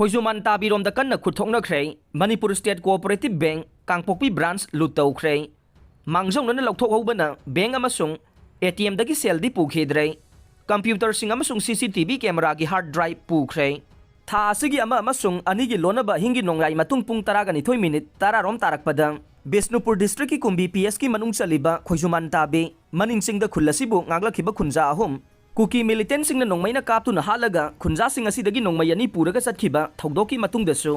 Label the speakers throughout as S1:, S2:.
S1: खोजुमान ताबीरोम द कन्न खुथोंनख्रे Manipur state cooperative bank Kangpokpi branch लूट तौख्रे मांगजोंनना लौथोकहौबना बैंक अमसुंग एटीएम दगी सेलदी पुखिद्रे कंप्यूटर सिंग अमसुंग सीसीटीवी कैमरा की हार्ड ड्राइव पुख्रे था असिगी अमा अमसुंग अनिगी लोनबा हिंगी नोंगराई मतुंग पुंग 12 मिनिट 10 रोम तारकपदा बिष्णुपुर डिस्ट्रिक्ट की कुंभी पीएस की मनुंग चलिबा खोजुमान ताबे मनिंग खुलसिबु ngaglakhiba खुंजा अहुम कुकी मिलिटेंट सिंग नोंगमैना कापतुना हालगा खुंजा सिंग असिदगी नोंगमै अनि पुरगा चतखिबा थौदोकी मतुंगदसु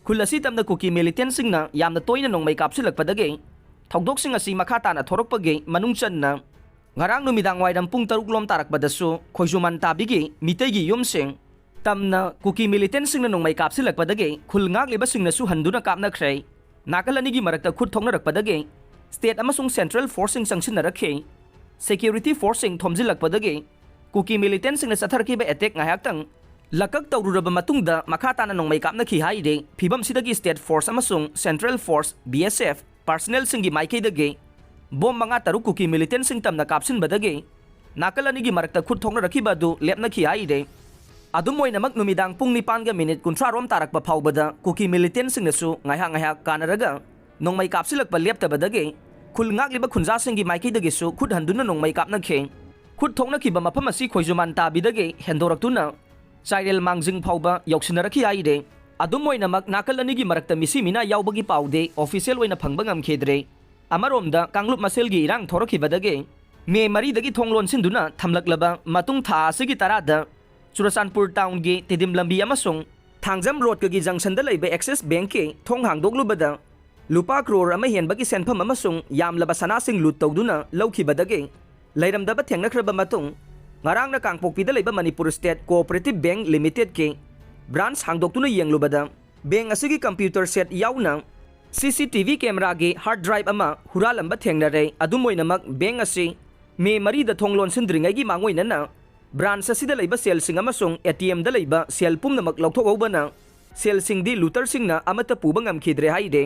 S1: खुलसी तमना कुकी मिलिटेंट सिंग ना यामना तोयना नोंगमै कापसिलकपदगे थौदोक सिंग असि मखा ताना थोरकपगे मनुंग चन्ना ngarang numidang waidam pung 3 lom tarakpadasu khoijuman tabigi mitegi yumsing tamna kuki militant singna nongmai kapsilakpadage khulngak leba singna su handuna kapna khrei nakalani gi marakta khut thongna rakpadage state amasung central forcing sanction rakhe security forcing thomjilakpadage kuki militant singna satharki ba attack ngayak tang lakak tawruraba matungda makha tana nongmai kapna khi haide phibam sidagi state force amasung central force BSF personnel singi maikei dage bom manga taruk kuki militant sing tamna kapsin badage nakalani gi marakta khut thongna rakhiba du lepna khi aide adum moinamak numidang pung 9 kuntra rom tarak pa phawbada kuki militant sing nasu ngaiha kanaraga nongmai kapsilak pa lepta badage khulngak liba khunja sing gi maiki dage su khut handuna nongmai kapna khe khut thongna khiba mafam asi khoijuman ta bidage hendoraktuna chairel mangjing phawba yauksina rakhi aide adum moinamak nakalani gi marakta misi mina yaubagi paude official oina phangba ngam khedre अमरोमदा कांगलुप मसेलगी इरांग थोरखिबदगे मे मरीदगी थोंगलोन सिंदुना थमलकलबा मतुंग था असिगी तरादा Churachandpur town गी तिदिम लंबी अमसुंग Thangjam road कगी junction द लैबे Axis bank के थोंग हांगदोगलुबदा लुपा क्रोर अमा हेनबगी सेनफम अमसुंग यामलबा सनासिंग लूट तौदुना लौखिबदगे लैरमदबा थेंगनख्रबा मतुंग ngarangna कांगपोकपीदा लैबा Manipur state cooperative bank limited के ब्रांच हांगदोक्तुना येंगलुबदा बैंक असिगी कंप्यूटर सेट याउना CCTV कैमरा के हार्ड ड्राइव अमा हुरालंबा थेंगनरे अदुमोइनमक बैंक असी मे मरीदा थोंगलोन सिंद्रिंगैगी मांगोइनना ब्रांच असिदा लैबा सेलसिंग अमसुंग ATM दा लैबा सेल पुमनमक लौथोकौबना सेलसिंगदी लूटर सिंगना अमता पुबा ngamkhidre हाइदे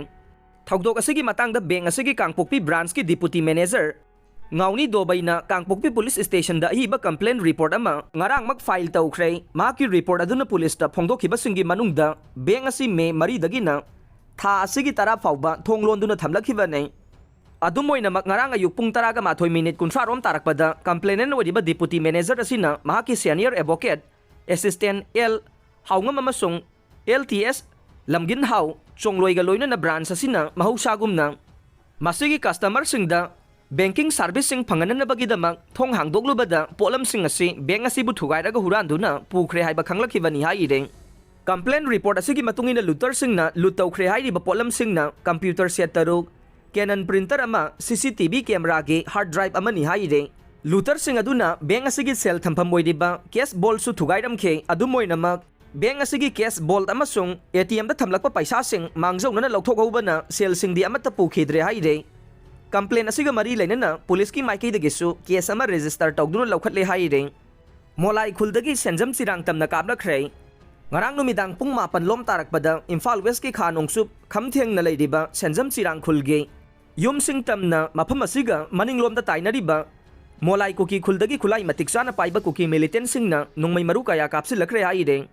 S1: थौदोक असिगी मतंगदा बैंक असिगी कांगपोकपी ब्रांच की deputy manager ngauni dobaina Kangpokpi police station दा हिबा कंप्लेंट रिपोर्ट अमा ngarangmak फाइल तौख्रे माकी रिपोर्ट अदुना पुलिस ता फोंदोखिबा सिंगी मनुंगदा बैंक असी मे मरीदगिना था असिगी तरा फाउबा थोंगलोंदुना थमलखिबने अदुमोइनमक ngarang ayuk pung 12 minute kuntra rom tarakpada complainant wadiba deputy manager asina mahaki senior advocate assistant L haungam amasung LTS lamgin hau chongloiga loina na branch asina mahausagumna masigi customer singda banking service sing phanganana bagidamak thong hangdoglubada polam sing asi bank asi bu thugairaga huranduna pukhre haiba khanglakibani haire complaint report असिगी मतुंगिना लूटर सिंगना लूट तौख्रे हाइरिबा पोलम सिंगना computer set तरुक कैनन प्रिंटर अमा CCTV कैमरा के हार्ड ड्राइव अमनि हाइरे लूटर सिंग अदुना बैंक असिगी सेल थंफम मोइदिबा कैश बॉल सु थुगाइरमखे अदुमोइनमक बैंक असिगी कैश बॉल अमसुंग ATM दा थमलकपा पैसा सिंग मांगजौनना लौथोकौबना सेल सिंगदी अमता पुखिद्रे हाइरे कंप्लेन असिगा मरी लेनना पुलिस की माइकैदगिसु केस अमा रजिस्टर तौदुना लौखटले हाइरे मोलाई खुलदगी सेंजम सिरांग तमना काबलखरे ngarang numidang pung 8 lom tarakpada Imphal West ki khanongsup khamtheng na leidiba senjam chirang khulge yum sing tamna mafam asiga maning lom da tainariba molai kuki khuldagi khulai matiksana paiba kuki militant singna nongmai maru kaya kapsilakre haide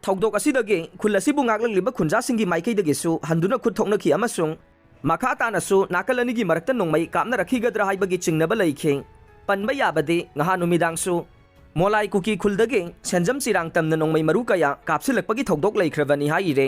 S1: thogdok asidage khulasi bungaklang liba khunja singi maikei dage su handuna khut thokna khi amasung makha tana su nakalani gi marakta nongmai kamna rakhigadra haibagi chingnaba leikhe panba yabade ngaha numidang su मोलाई कुकी खुलदगे सेंजम चिरांग तमना नोंगमै मरु कया कापसिलकपगी थौदोक लेख्रबनी हाइरे